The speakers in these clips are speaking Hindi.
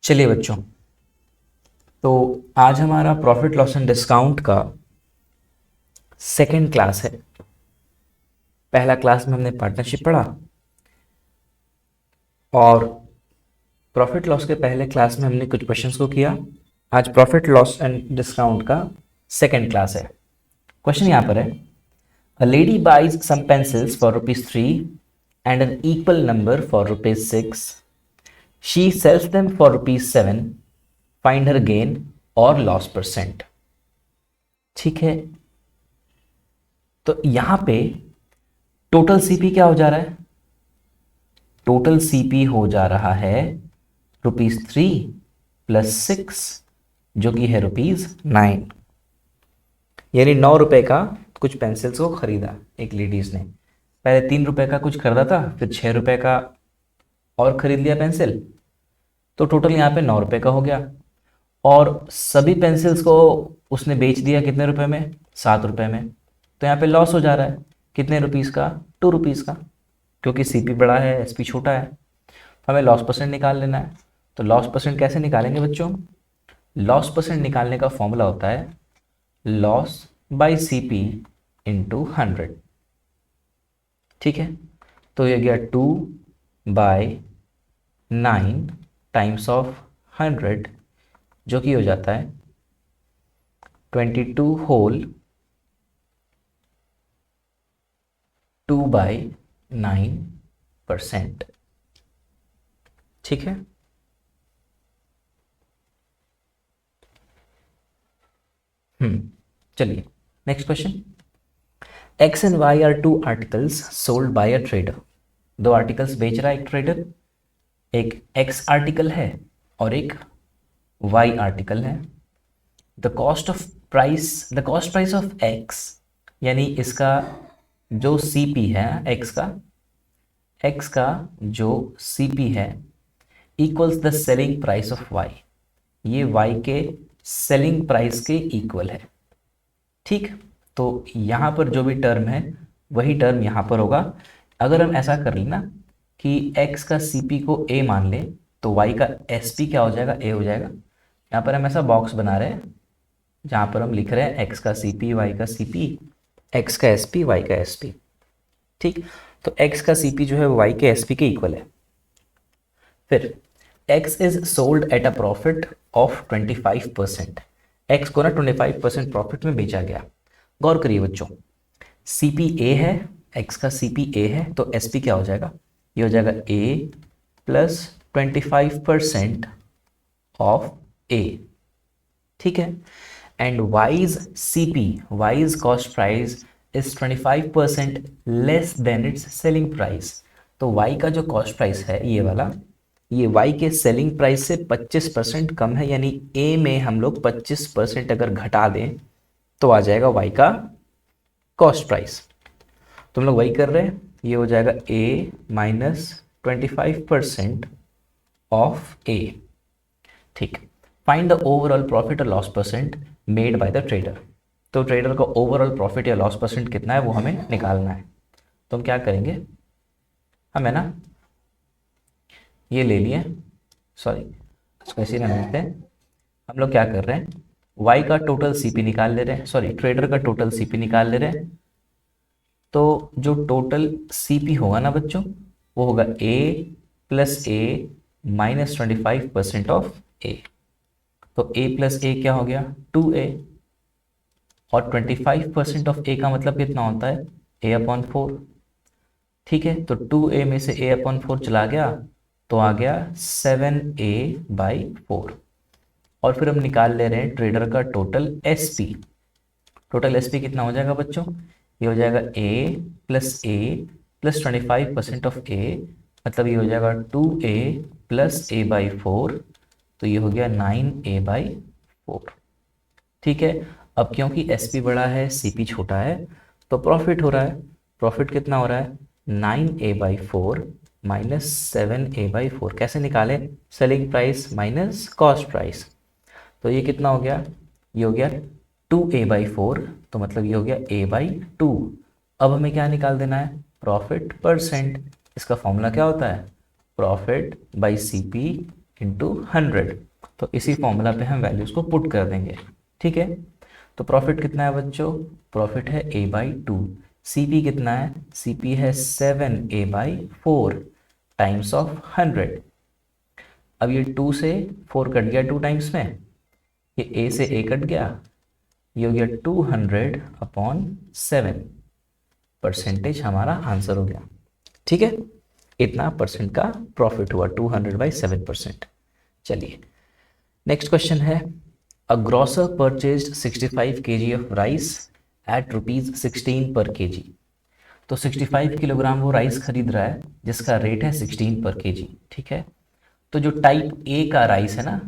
चलिए बच्चों, तो आज हमारा प्रॉफिट लॉस एंड डिस्काउंट का सेकंड क्लास है। पहला क्लास में हमने पार्टनरशिप पढ़ा और प्रॉफिट लॉस के पहले क्लास में हमने कुछ क्वेश्चंस को किया। आज प्रॉफिट लॉस एंड डिस्काउंट का सेकंड क्लास है। क्वेश्चन यहाँ पर है, a lady buys some pencils for ₹3 and an equal number for ₹6। She sells them for ₹7। Find her gain और लॉस परसेंट। ठीक है, तो यहां पे टोटल सीपी क्या हो जा रहा है? टोटल सीपी हो जा रहा है ₹3 प्लस 6 जो कि है ₹9। यानी ₹9 का कुछ पेंसिल्स को खरीदा एक लेडीज ने। पहले ₹3 का कुछ खरीदा था, फिर ₹6 का और खरीद लिया पेंसिल, तो टोटल यहाँ पे ₹9 का हो गया। और सभी पेंसिल्स को उसने बेच दिया कितने रुपए में? ₹7 में। तो यहाँ पे लॉस हो जा रहा है कितने रुपीस का? ₹2 का, क्योंकि सीपी बड़ा है एसपी छोटा है। हमें लॉस परसेंट निकाल लेना है। तो लॉस परसेंट कैसे निकालेंगे बच्चों? लॉस परसेंट निकालने का फॉर्मूला होता है लॉस बाई सीपी इंटू 100। ठीक है, तो ये गया 2/9 टाइम्स ऑफ 100 जो कि हो जाता है 22 होल 2/9%। ठीक है, चलिए next question. X and Y are two articles sold by a trader. दो आर्टिकल्स बेच रहा है एक ट्रेडर। एक एक्स आर्टिकल है और एक वाई आर्टिकल है। The cost price of x, यानी इसका जो सीपी है एक्स का जो सीपी है equals the selling price of Y. ये वाई के सेलिंग प्राइस के इक्वल है। ठीक, तो यहाँ पर जो भी टर्म है वही टर्म यहाँ पर होगा। अगर हम ऐसा कर लेना कि x का cp को a मान ले तो y का sp क्या हो जाएगा? a हो जाएगा। यहाँ पर हम ऐसा बॉक्स बना रहे हैं जहाँ पर हम लिख रहे हैं x का cp, y का cp, x का sp, y का sp। ठीक, तो x का cp जो है वो y के sp के इक्वल है। फिर x is sold at a profit of 25%। x को ना 25% प्रॉफिट में बेचा गया। गौर करिए बच्चों, सीपी ए है, x का सीपी ए है, तो एसपी क्या हो जाएगा? ये हो जाएगा a प्लस 25% ऑफ a। ठीक है, and wise CP, wise cost price is 25% less than it's selling price. तो y का जो कॉस्ट प्राइस है ये वाला, ये y के सेलिंग प्राइस से 25% कम है। यानी a में हम लोग 25% अगर घटा दें तो आ जाएगा y का कॉस्ट प्राइस। तो हम लोग वही कर रहे हैं, ये हो जाएगा a माइनस 25% ऑफ a। ठीक, फाइंड द ओवरऑल प्रॉफिट और loss percent made by the trader. तो ट्रेडर का ओवरऑल प्रॉफिट या लॉस परसेंट कितना है वो हमें निकालना है। तो हम क्या करेंगे, हमें ना ये ले लिए, सॉरी इसको ऐसे रहने देते हैं। हम लोग क्या कर रहे हैं, y का टोटल सीपी निकाल ले रहे हैं, सॉरी ट्रेडर का टोटल सीपी निकाल ले रहे हैं। तो जो टोटल सीपी होगा ना बच्चों, वो होगा a plus a minus 25% of a। तो a प्लस a क्या हो गया? 2a। और 25% ऑफ a का मतलब कितना होता है? a/4। ठीक है, तो 2a में से a/4 चला गया तो आ गया 7a/4। और फिर हम निकाल ले रहे हैं ट्रेडर का टोटल एसपी। टोटल एसपी कितना हो जाएगा बच्चों? ये हो जाएगा a प्लस 25% ऑफ a, मतलब ये हो जाएगा 2a प्लस a/4। तो ये हो गया 9a/4। ठीक है, अब क्योंकि एसपी बड़ा है सीपी छोटा है तो प्रॉफिट हो रहा है। प्रॉफिट कितना हो रहा है? 9a/4 minus 7a/4। कैसे निकाले? Selling price minus cost price. तो ये कितना हो गया? ये हो गया 2a/4, तो मतलब ये हो गया a/2। अब हमें क्या निकाल देना है? Profit percent. इसका फॉर्मूला क्या होता है? Profit by CP into 100। तो इसी फॉर्मूला पे हम वैल्यूज को पुट कर देंगे। ठीक है, तो प्रॉफिट कितना है बच्चों? प्रॉफिट है A/2। सीपी कितना है? सीपी है 7A/4 टाइम्स ऑफ 100। अब ये 2 से 4 कट गया 2 टाइम्स में, ये A से A कट गया, ये हो गया 200/7। परसेंटेज हमारा आंसर हो गया। ठीक है, इतना परसेंट का प्रॉफिट हुआ, 200/7%। चलिए नेक्स्ट क्वेश्चन है, a grocer purchased 65 kg of rice at ₹16 per KG. तो 65 किलोग्राम वो राइस खरीद रहा है जिसका रेट है 16 पर केजी। ठीक है, तो जो टाइप ए का राइस है ना,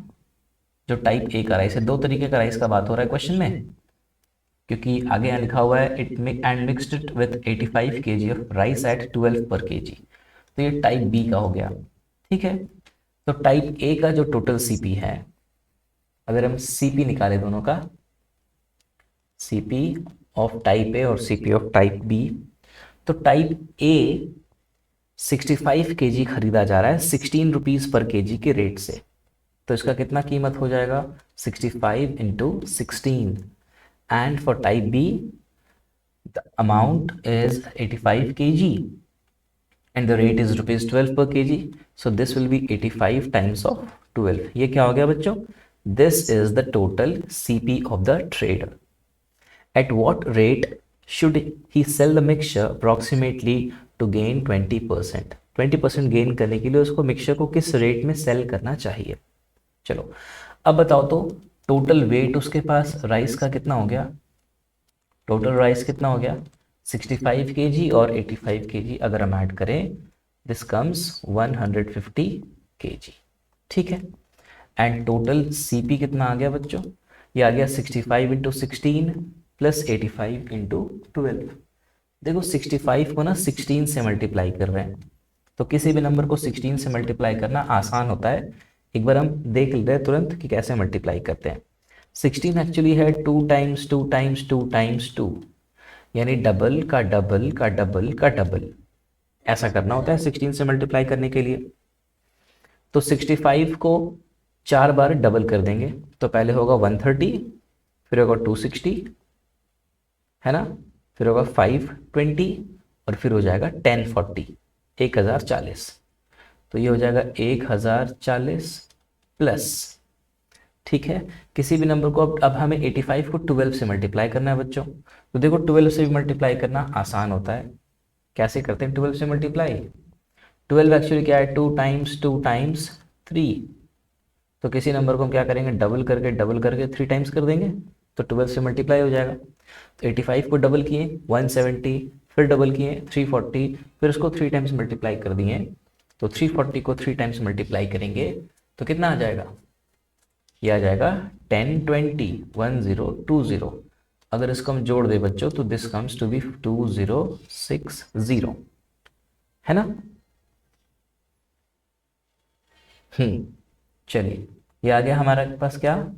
जो टाइप ए का राइस है, दो तरीके का राइस का बात हो रहा है क्वेश्चन में, क्योंकि आगे यहाँ लिखा हुआ है it and mixed it with 85 kg of rice at 12 per KG. तो ये टाइप बी का हो गया। ठीक है, तो टाइप ए का जो टोटल सीपी है, अगर हम सीपी निकालें दोनों का, सीपी ऑफ टाइप ए और सीपी ऑफ टाइप बी, तो टाइप ए 65 kg खरीदा जा रहा है 16 रुपीज़ पर केजी के रेट से। तो इसका कितना कीमत हो जाएगा? 65 into 16। And for type be the amount is 85 kg and the rate is ₹12 per kg. So this will be 85 times of 12. ये क्या हो गया बच्चों? This is the total CP of the trader. At what rate should he sell the mixture approximately to gain 20%? 20% gain करने के लिए उसको मिक्सचर को किस रेट में सेल करना चाहिए? चलो अब बताओ तो, टोटल वेट उसके पास राइस का कितना हो गया? टोटल राइस कितना हो गया? 65 kg और 85 kg अगर हम ऐड करें, दिस कम्स 150 kg। ठीक है, एंड टोटल सीपी कितना आ गया बच्चों? ये आ गया 65 इंटू 16 प्लस 85 इंटू 12। देखो 65 को ना 16 से मल्टीप्लाई कर रहे हैं, तो किसी भी नंबर को 16 से मल्टीप्लाई करना आसान होता है। एक बार हम देख लेते हैं तुरंत कि कैसे मल्टीप्लाई करते हैं। 16 एक्चुअली है 2 टाइम्स 2 टाइम्स 2 टाइम्स 2, यानी डबल का डबल का डबल का डबल, ऐसा करना होता है 16 से मल्टीप्लाई करने के लिए। तो 65 को 4 बार डबल कर देंगे, तो पहले होगा 130, फिर होगा 260, है ना, फिर होगा 520 और फिर हो जाएगा 1040, 1040। तो ये हो जाएगा 1040 प्लस। ठीक है, किसी भी नंबर को अब हमें 85 को 12 से मल्टीप्लाई करना है बच्चों। तो देखो 12 से भी मल्टीप्लाई करना आसान होता है। कैसे करते हैं 12 से मल्टीप्लाई? 12 एक्चुअली क्या है? 2 टाइम्स 3। तो किसी नंबर को हम क्या करेंगे? डबल करके 3 टाइम्स कर देंगे, तो 12 से मल्टीप्लाई हो जाएगा। तो 85 को डबल किए 170, फिर डबल किए 340, फिर उसको 3 टाइम्स मल्टीप्लाई कर दिए। तो 340 को 3 टाइम्स मल्टीप्लाई करेंगे तो कितना आ जाएगा? ये आ जाएगा 1020। अगर इसको हम जोड़ दे बच्चों तो दिस कम्स टू बी 2060, है ना। चलिए ये आ गया हमारे पास क्या?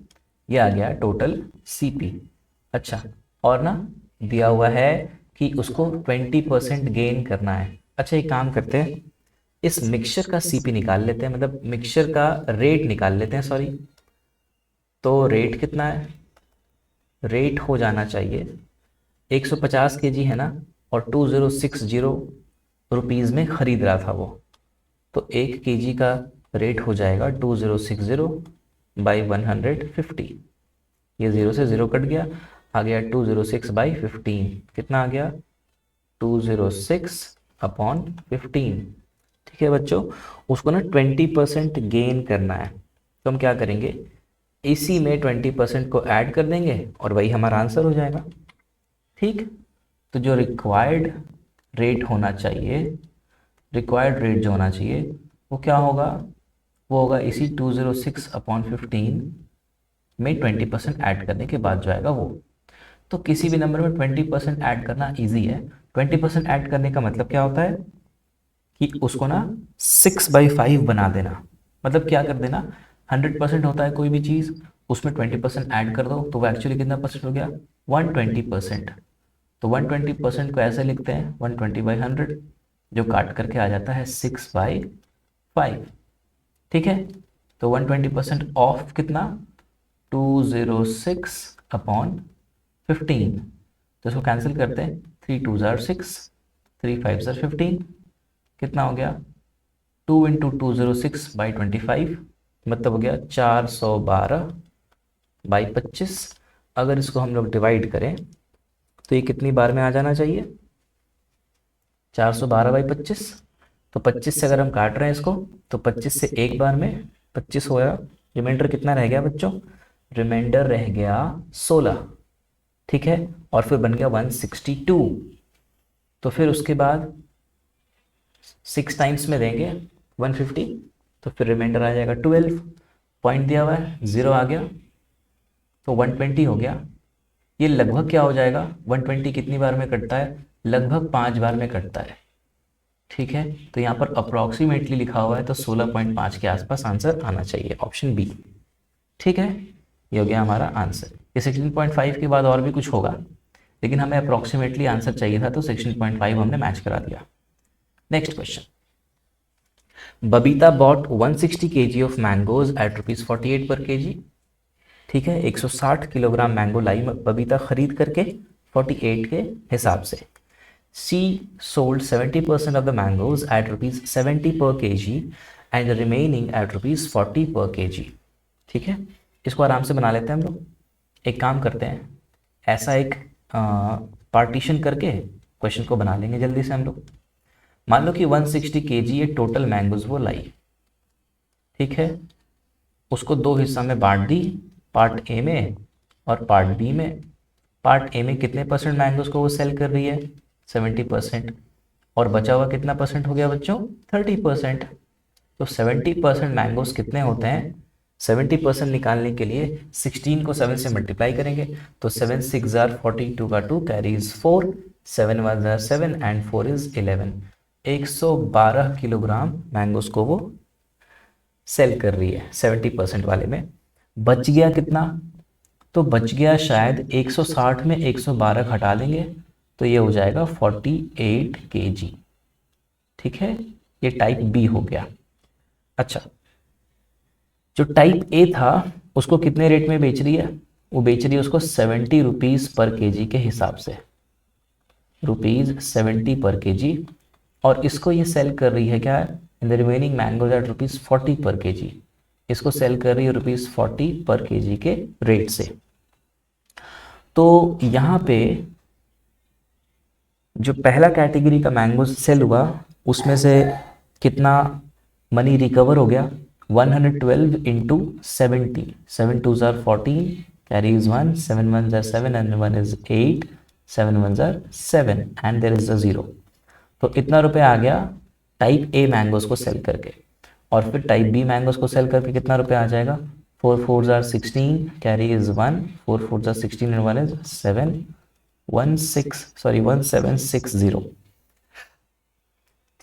ये आ गया टोटल सीपी। अच्छा, और ना दिया हुआ है कि उसको 20% गेन करना है। अच्छा एक काम करते हैं, इस मिक्सचर का सीपी निकाल लेते हैं, मतलब मिक्सचर का रेट निकाल लेते हैं, सॉरी। तो रेट कितना है? रेट हो जाना चाहिए 150 kg है ना, और 2060 रुपीज़ में ख़रीद रहा था वो, तो 1 kg का रेट हो जाएगा 2060/150। ये 0 से 0 कट गया, आ गया 206/15। कितना आ गया? 206/15। ठीक है बच्चों, उसको ना 20% गेन करना है, तो हम क्या करेंगे? इसी में 20% को ऐड कर देंगे और वही हमारा आंसर हो जाएगा। ठीक, तो जो रिक्वायर्ड रेट होना चाहिए, रिक्वायर्ड रेट जो होना चाहिए वो क्या होगा? वो होगा इसी 206/15 में 20% ऐड करने के बाद जो आएगा वो। तो किसी भी नंबर में 20% ऐड करना इजी है। 20% ऐड करने का मतलब क्या होता है कि उसको ना 6/5 बना देना। मतलब क्या कर देना, 100% होता है कोई भी चीज़, उसमें 20% ऐड कर दो तो वो एक्चुअली कितना परसेंट हो गया? 120%। तो 120% को ऐसे लिखते हैं 120/100, जो काट करके आ जाता है 6/5। ठीक है, तो 120% ऑफ कितना 206 अपॉन 15, तो इसको कैंसिल करते हैं, 3 2 ज़ार 6, 3 5 ज़ार 15, कितना हो गया 2 इंटू 206/25, मतलब हो गया 412/25। अगर इसको हम लोग डिवाइड करें तो ये कितनी बार में आ जाना चाहिए 412/25। तो 25 से अगर हम काट रहे हैं इसको तो 25 से एक बार में 25 होया, रिमाइंडर कितना रह गया बच्चों, रिमाइंडर रह गया 16, ठीक है, और फिर बन गया 162। तो फिर उसके बाद 6 टाइम्स में देंगे 150, तो फिर रिमाइंडर आ जाएगा 12, पॉइंट दिया हुआ है 0 आ गया, तो 120 हो गया। ये लगभग क्या हो जाएगा 120 कितनी बार में कटता है, लगभग 5 बार में कटता है, ठीक है। तो यहाँ पर अप्रॉक्सीमेटली लिखा हुआ है, तो 16.5 के आसपास आंसर आना चाहिए, ऑप्शन बी, ठीक है। ये हो गया हमारा आंसर। ये 16.5 के बाद और भी कुछ होगा, लेकिन हमें अप्रॉक्सीमेटली आंसर चाहिए था, तो 16.5 हमने मैच करा दिया। Next question, Babita bought 160 kg of mangoes at ₹48 per kg, ठीक है, 160 किलोग्राम मैंगो लाई बबीता खरीद करके 48 के हिसाब से। She sold 70% of the mangoes at ₹70 per kg and the remaining at ₹40 per kg, ठीक है। इसको आराम से बना लेते हैं हम लोग। एक काम करते हैं, ऐसा एक पार्टीशन करके क्वेश्चन को बना लेंगे जल्दी से हम लोग। मान लो कि 160 kg ये टोटल मैंगोज वो लाई, ठीक है, उसको दो हिस्सा में बांट दी, पार्ट ए में और पार्ट बी में। पार्ट ए में कितने परसेंट मैंगोज को वो सेल कर रही है 70%, और बचा हुआ कितना परसेंट हो गया बच्चों 30%। तो 70% मैंगोज कितने होते हैं, 70% निकालने के लिए 16 को 7 से मल्टीप्लाई करेंगे, तो 7 6 ज़ार 42 का 2 कैरीज 4, 7 1 ज़ार 7 एंड 4 इज 11। 112 किलोग्राम मैंगोज को वो सेल कर रही है 70% वाले में। बच गया कितना, तो बच गया शायद 160 में 112 घटा लेंगे, तो ये हो जाएगा 48 kg, ठीक है। ये टाइप बी हो गया। अच्छा, जो टाइप ए था उसको कितने रेट में बेच रही है, वो बेच रही है उसको 70 रुपीज़ पर kg के हिसाब से, ₹70 पर kg, और इसको ये सेल कर रही है क्या, in the remaining mangoes eight ₹40 per kg, इसको सेल कर रही है ₹40 पर kg के रेट से। तो यहाँ पे जो पहला कैटेगरी का मैंगोज सेल हुआ उसमें से कितना मनी रिकवर हो गया, 112 इंटू 70, 7 2 ज़ार 14 कैरीज 1, 7 1 ज़ार 7 एंड 1 इज 8, 7 1 ज़ार 7 एंड देयर इज अ 0। तो इतना रुपए आ गया टाइप ए मैंगोज को सेल करके, और फिर टाइप बी मैंगोज को सेल करके कितना रुपए आ जाएगा, 4 4 ज़ार 16 कैरी इज 1, 4 4 ज़ार 16 एंड 1 इज 7, 1760,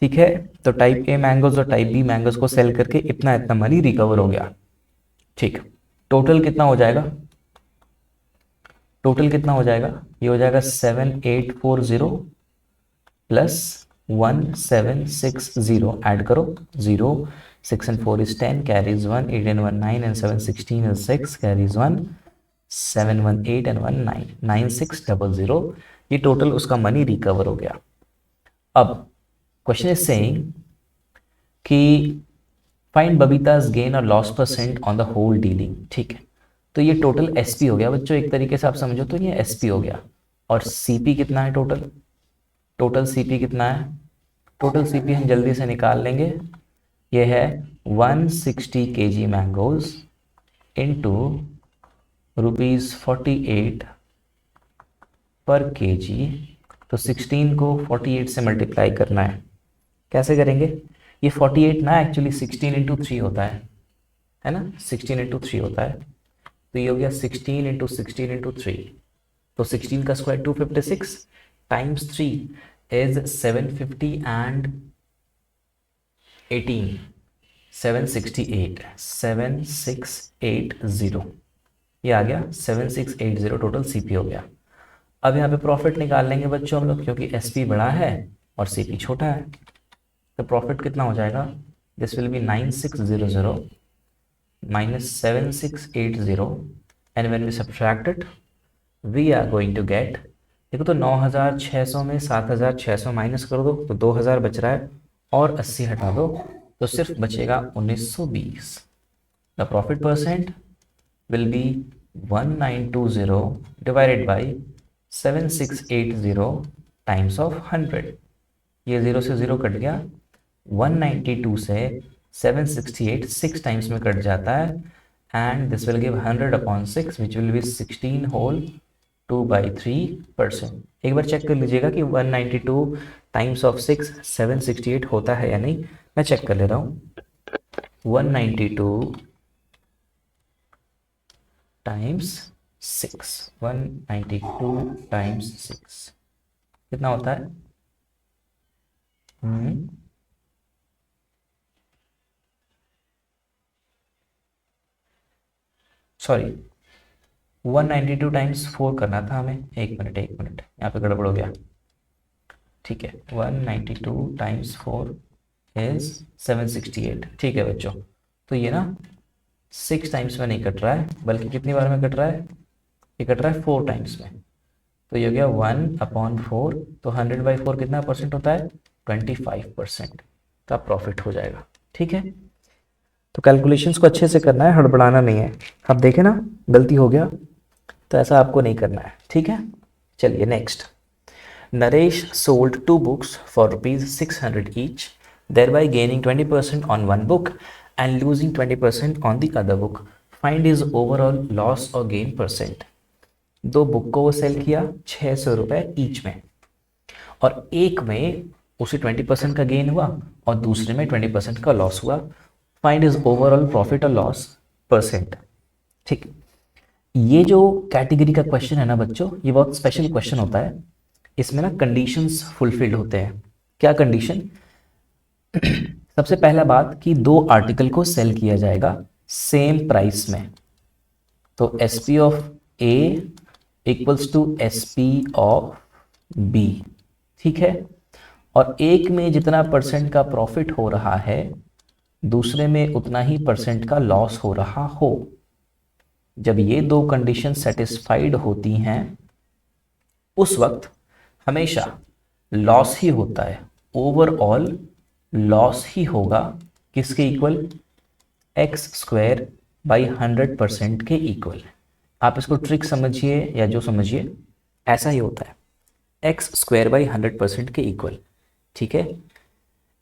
ठीक है। तो टाइप ए मैंगोज और टाइप बी मैंगोज को सेल करके इतना इतना मनी रिकवर हो गया, ठीक। टोटल कितना हो जाएगा, टोटल कितना हो जाएगा, ये हो जाएगा 7840 प्लस 1760, ऐड करो 0, 6 and 4 is 10, carries 1, 8 and 1 9 and 7 16 is 6, carries 1, 7 1 8 and 1 9, 9600। ये टोटल उसका मनी रिकवर हो गया। अब क्वेश्चन इज सेइंग कि फाइंड बबीताज गेन और loss percent on the whole dealing, ठीक है। तो ये टोटल एसपी हो गया बच्चों, एक तरीके से आप समझो तो ये एसपी हो गया, और सीपी कितना है टोटल, टोटल सीपी कितना है, टोटल सीपी हम जल्दी से निकाल लेंगे, ये है 160 kg mangoes into ₹48 per kg। तो 16 को 48 से मल्टीप्लाई करना है, कैसे करेंगे, ये 48 ना एक्चुअली 16 इंटू 3 होता है ना, 16 इंटू 3 होता है, तो ये हो गया 16 इंटू 16 इंटू 3, तो 16 का स्क्वायर 256 टाइम्स 3 इज 750 एंड 18, 7680, ये आ गया 7680 टोटल सीपी हो गया। अब यहाँ पे प्रॉफिट निकाल लेंगे बच्चों हम लोग, क्योंकि एसपी बड़ा है और सीपी छोटा है, तो प्रॉफिट कितना हो जाएगा, this will be 9600 minus 7680 and when we subtract it we are going to get, देखो तो 9600 में 7600 माइनस कर दो तो 2000 बच रहा है और 80 हटा दो तो सिर्फ बचेगा 1920. The profit percent will be 1920 divided by 7680 times of 100. ये 0 से 0 कट गया, 192 से 768 6 टाइम्स में कट जाता है and this will give 100 upon 6 which will be 16 whole 2/3%. एक बार चेक कर लीजिएगा कि 192 टाइम्स ऑफ 6 768 होता है या नहीं. मैं चेक कर ले रहा हूँ. 192 टाइम्स 6, 192 टाइम्स 6 कितना होता है? सॉरी 192 टाइम्स 4 करना था हमें. एक मिनट यहाँ पे गड़बड़ हो गया. ठीक है, 192 टाइम्स 4 इज 768. ठीक है बच्चों, तो ये ना 6 टाइम्स में नहीं कट रहा है बल्कि कितनी बार में कट रहा है? ये कट रहा है 4 टाइम्स में. तो ये हो गया 1/4. तो 100/4 कितना परसेंट होता है? 25% का प्रॉफिट हो जाएगा. ठीक है, तो कैलकुलेशंस को अच्छे से करना है, हड़बड़ाना नहीं है. आप देखें ना, गलती हो गया तो ऐसा आपको नहीं करना है. ठीक है, चलिए next. Naresh sold 2 books for ₹600 each, thereby gaining 20% on one book and losing 20% on the other book. Find his overall loss or gain percent. 2 book को वो सेल किया 600 रुपये ईच में और एक में उसे 20% का गेन हुआ और दूसरे में 20% का लॉस हुआ. फाइंड इज ओवरऑल प्रॉफिट और लॉस परसेंट. ठीक, ये जो कैटेगरी का क्वेश्चन है ना बच्चों, ये बहुत स्पेशल क्वेश्चन होता है. इसमें ना कंडीशंस फुलफिल्ड होते हैं. क्या कंडीशन? सबसे पहला बात कि 2 आर्टिकल को सेल किया जाएगा सेम प्राइस में. तो S P of A equals to S P of B. ठीक है, और एक में जितना परसेंट का प्रॉफिट हो रहा है दूसरे में उतना ही परसेंट का लॉस हो रहा हो. जब ये 2 कंडीशन सेटिस्फाइड होती हैं उस वक्त हमेशा लॉस ही होता है. ओवरऑल लॉस ही होगा. किसके इक्वल? x² बाई 100% के इक्वल. आप इसको ट्रिक समझिए या जो समझिए, ऐसा ही होता है. x² बाई 100% के इक्वल. ठीक है,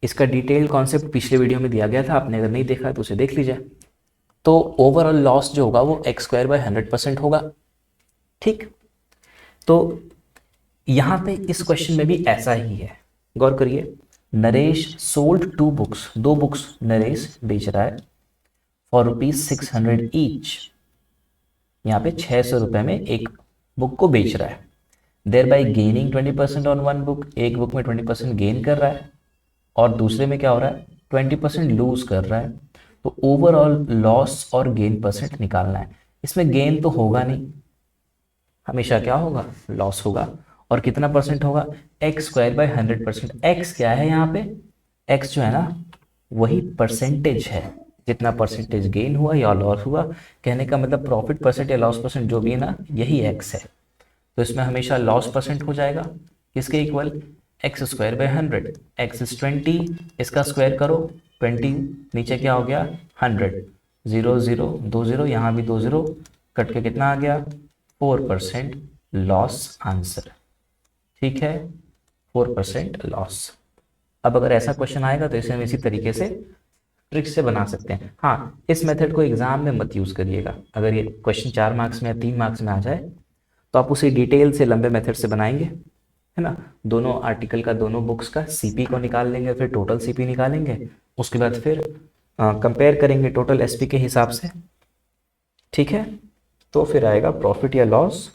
इसका डिटेल कॉन्सेप्ट पिछले वीडियो में दिया गया था, आपने अगर नहीं देखा तो उसे देख लीजिए. तो ओवरऑल लॉस जो होगा वो x² बाई 100% होगा. ठीक, तो यहाँ पे इस क्वेश्चन में भी ऐसा ही है. गौर करिए, Naresh sold 2 books, 2 books Naresh बेच रहा है फॉर ₹600 ईच. यहाँ पे 600 रुपये में एक बुक को बेच रहा है. Thereby gaining 20% on one book. एक बुक में 20% गेन कर रहा है और दूसरे में क्या हो रहा है? 20% लूज कर रहा है. तो ओवरऑल लॉस और गेन परसेंट निकालना है. इसमें गेन तो होगा नहीं, हमेशा क्या होगा? लॉस होगा. और कितना परसेंट होगा? x² by 100%. x क्या है यहाँ पे? x जो है ना वही परसेंटेज है. जितना परसेंटेज गेन हुआ या लॉस हुआ, कहने का मतलब प्रॉफिट परसेंट या लॉस परसेंट जो भी है ना, यही x है. तो इसमें हमेशा लॉस परसेंट हो जाएगा. किसके equal? x² by 100. x is 20, इसका स्क्वायर करो 20, नीचे क्या हो गया? 100. 0 0 2 0, यहाँ भी 2 0 कट के कितना आ गया? 4% लॉस आंसर. ठीक है, 4% लॉस. अब अगर ऐसा क्वेश्चन आएगा तो इसे हम इसी तरीके से ट्रिक से बना सकते हैं. हाँ, इस मेथड को एग्जाम में मत यूज़ करिएगा. अगर ये क्वेश्चन 4 मार्क्स में या 3 मार्क्स में आ जाए तो आप उसे डिटेल से लंबे मेथड से बनाएंगे, है ना. दोनों आर्टिकल का, दोनों बुक्स का सीपी को निकाल लेंगे, फिर टोटल सीपी निकालेंगे. उसके बाद फिर कंपेयर करेंगे टोटल एसपी के हिसाब से. ठीक है, तो फिर आएगा प्रॉफिट या लॉस.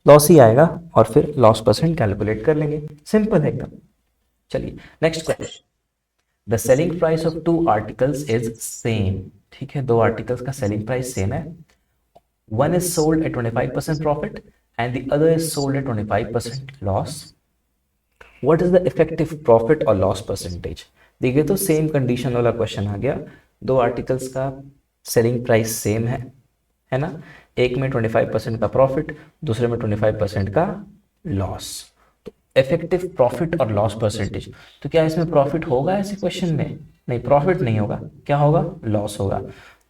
लॉस ही आएगा और फिर लॉस परसेंट कैलकुलेट कर लेंगे. सिंपल है एकदम. चलिए next question. The selling price of 2 articles is same. ठीक है, 2 आर्टिकल्स का सेलिंग प्राइस सेम है. One is sold at 25% profit and the other is sold at 25% loss. What is the effective profit or loss percentage? देखिए तो सेम कंडीशन वाला क्वेश्चन आ गया. 2 आर्टिकल्स का सेलिंग प्राइस सेम है ना, एक में 25% का प्रॉफिट, दूसरे में 25% का लॉस। तो इफेक्टिव प्रॉफिट और लॉस परसेंटेज, तो क्या इसमें प्रॉफिट होगा ऐसे क्वेश्चन में? नहीं, प्रॉफिट नहीं होगा, क्या होगा? लॉस होगा।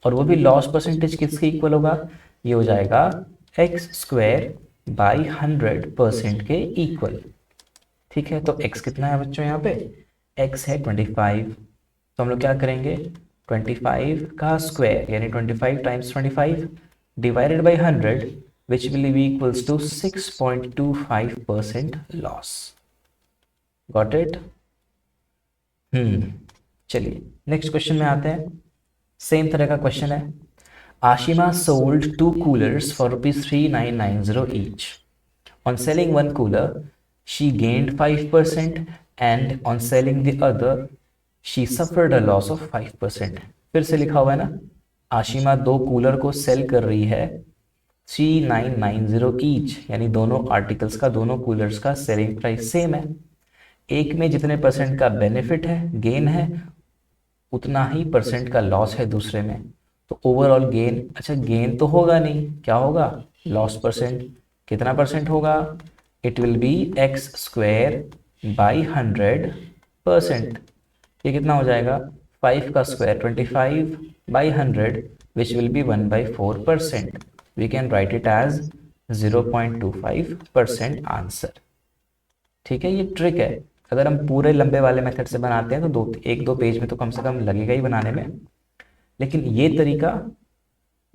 और वो भी लॉस परसेंटेज किसके इक्वल होगा? ये हो जाएगा एक्स स्क्वायर बाई 100% के इक्वल। ठीक है, तो x कितना है बच्चों यहाँ पे? x है 25। तो हम लोग क्या करेंगे, 25 का स्क्वायर यानी 25 times 25 divided by 100 which will be equals to 6.25% loss. Got it? चलिए नेक्स्ट क्वेश्चन में आते हैं। सेम तरह का क्वेश्चन है। Ashima sold 2 coolers for ₹3990 each. On selling one cooler, she gained 5% and on selling the other, she suffered a loss of 5%. फिर से लिखा हुआ है ना, आशिमा 2 कूलर को सेल कर रही है 3990 ईच, यानी दोनों आर्टिकल्स का, दोनों कूलर्स का सेलिंग प्राइस सेम है। एक में जितने परसेंट का बेनिफिट है, गेन है, उतना ही परसेंट का लॉस है दूसरे में। तो ओवरऑल गेन, अच्छा गेन तो होगा नहीं, क्या होगा? Loss percent. कितना परसेंट होगा? It will be X square by 100%। ये कितना हो जाएगा? 5 का square 25 by 100 which will be 1/4%। We can write it as 0.25% answer. ठीक है, ये ट्रिक है। अगर हम पूरे लंबे वाले मेथड से बनाते हैं तो 1-2 पेज में तो कम से कम लगेगा ही बनाने में, लेकिन ये तरीका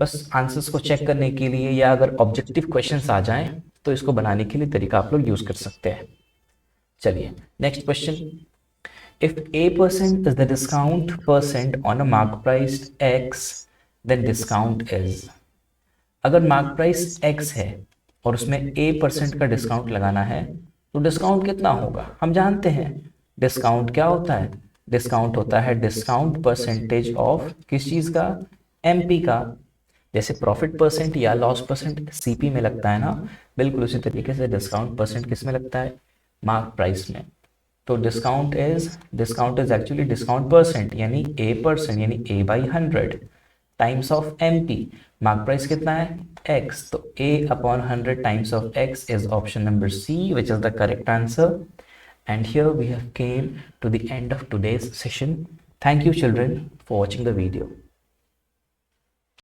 बस आंसर्स को चेक करने के लिए, या अगर ऑब्जेक्टिव क्वेश्चंस आ जाएं तो इसको बनाने के लिए तरीका आप लोग यूज कर सकते हैं। चलिए next question. If A% is the discount percent on a mark price X, then discount is. अगर मार्क प्राइस X है और उसमें A% का डिस्काउंट लगाना है तो डिस्काउंट कितना होगा? हम जानते हैं डिस्काउंट क्या होता है। डिस्काउंट होता है डिस्काउंट परसेंटेज ऑफ किस चीज़ का? MP का। जैसे प्रॉफिट परसेंट या लॉस परसेंट CP में लगता है ना, बिल्कुल उसी तरीके से डिस्काउंट परसेंट किस में लगता है? मार्क प्राइस में। तो discount is actually discount percent यानी A% यानी A/100 times of MP। Mark price कितना है? X, तो A/100 times of X is option number C, which is the correct answer. And here we have came to the end of today's session. Thank you children for watching the video.